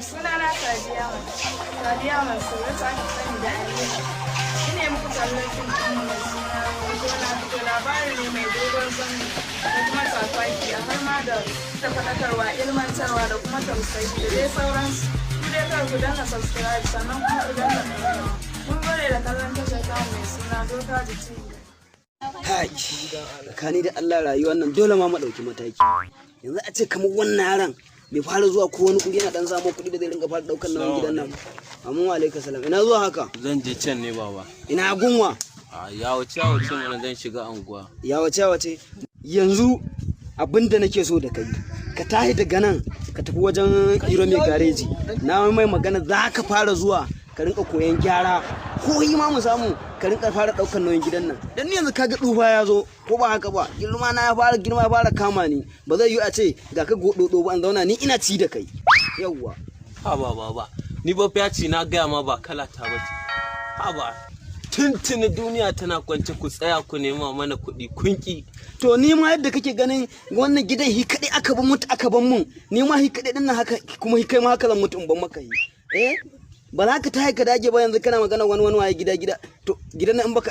sunana Sadiya Mansur, wacce aka sani da Amina. Ina muku kallon fim ɗin mai suna Fito labari ne mai dogon zango da kuma safaki a har ma da faɗakarwa, ilmantarwa da kuma tausayi da dai sauransu. Ku dai kar ku danna subscribe sannan kuma ku danna ƙararrawa. Mun gode da kallon tashar tamu mai suna Dokaji TV. Hai, tsakani da Allah rayuwar nan dole ma ɗauki mataki. Yanzu a ce kamar wannan yaran bai fara zuwa ko wani kudi yana dan samu kudi da zai ringa fara daukar nan gidan nan. Amin wa alaikum salam. Ina zuwa haka? Zan je can ne baba. Ina gunwa? A yawace mana zan shiga anguwa. Yawace. Yanzu abinda nake so da kai. Ka tashi daga nan ka tafi wajen Iro mai gareji. Na mai magana za ka fara zuwa ka rinka koyan gyara ko yi ma mu samu ka rinka fara daukar nauyin gidan nan. Dan ni yanzu kaga dufa ya zo ko ba haka ba, girma ya fara kama ni. Ba zai yi a ce ga ka gododo ba an zauna ni ina ci da kai. Yawwa. Ha ba. Ni ba fiyaci na gaya ma ba kala ta bace. Ha ba. Tuntuni duniya tana kwance ku tsaya ku nema mana kuɗi kunki. To ni ma yadda kake ganin wannan gidan hi kadai aka ban mun. Ni ma hi kadai din nan haka kuma hi kai ma haka zan mutu in ban maka yi. Ba za ka tahi ka dage ba yanzu kana magana wani waye gida to gidan nan in baka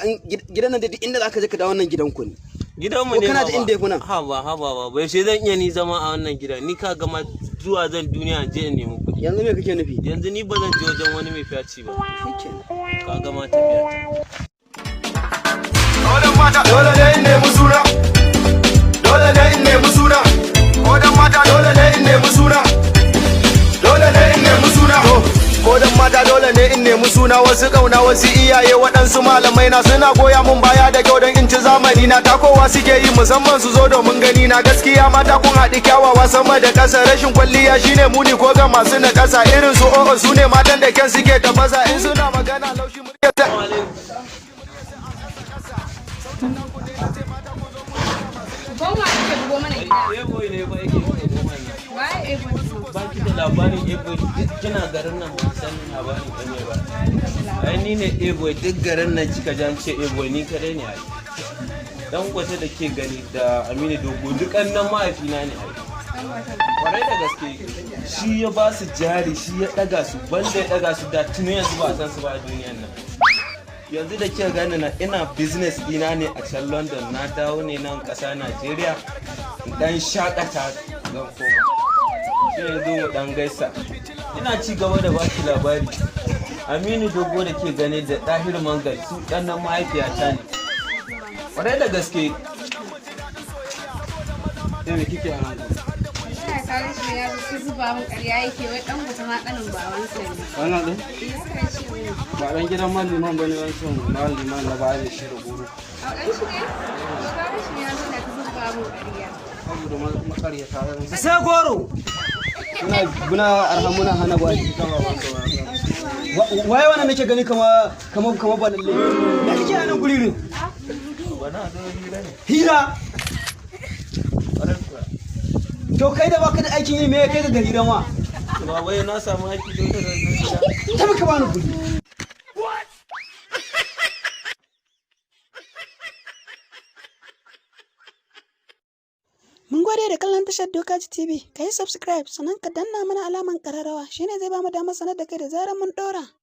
gidan nan da duk inda zaka je ka dawo wannan gidan ku ne gidan mu ne kana da inda yafi nan ha ba bai sai zan iya ni zama a wannan gidan ni ka gama zuwa zan duniya je in nemi kuɗi yanzu me kake nufi yanzu ni ba zan je wajen wani mai fiyaci ba ka gama tafiya dole ne in nemi suna dole ne in nemi suna kodan mata dole ne in nemi suna dole ne in nemi suna kodan mata dole ne in nemi suna wasu kauna wasu iyaye waɗansu malamai na suna goya mun baya da kyau don in ci zamani na takowa suke yi musamman su zo domin gani na gaskiya mata kun haɗi kyawawa sama da ƙasa rashin kwalliya shine muni ko ga masu na ƙasa irin su o'o su ne matan da kyan suke tafasa in suna magana laushi murya ta baki da labarin ego kina garin nan ba san labarin bane ba ai ni ne ego duk garin nan kika jan ce ego ni kare ne ai dan gwata da ke gani da Aminu Dogo dukan nan mahaifina ne ai kwarai da gaske shi ya ba su jari shi ya daga su banda ya daga su da tuni yanzu ba san su ba a duniyar nan yanzu da ke gani na ina business dina ne a can London na dawo ne nan ƙasa Najeriya dan shakata zan koma sai yanzu mu dan gaisa ina ci gaba da baki labari Aminu Dogo da ke gane da Tahir Mangal su ɗannan mahaifiyata ne kwarai da gaske me kike a nan kare shi ya su zuba mun ƙarya yake wai dan guta ma kanin babansa ne wannan din ba dan gidan malliman bane wancan malliman na ba da shi da guru a dan shi ne kare shi ya zo da ta zuba mun ƙarya saboda makarya ta ran sai goro buna arhamuna hana ba shi kama waye wannan nake gani kama ba lalle da kike a nan guririn bana da hira ne hira to kai da baka da aikin yi me kai ga hira ma ba wai na samu aiki don ka ta baka bani guri Mun gode da kallon tashar Dokaji TV. Ka yi subscribe sannan ka danna mana alaman ƙararrawa shine zai ba mu damar sanar da kai da zarar mun ɗora.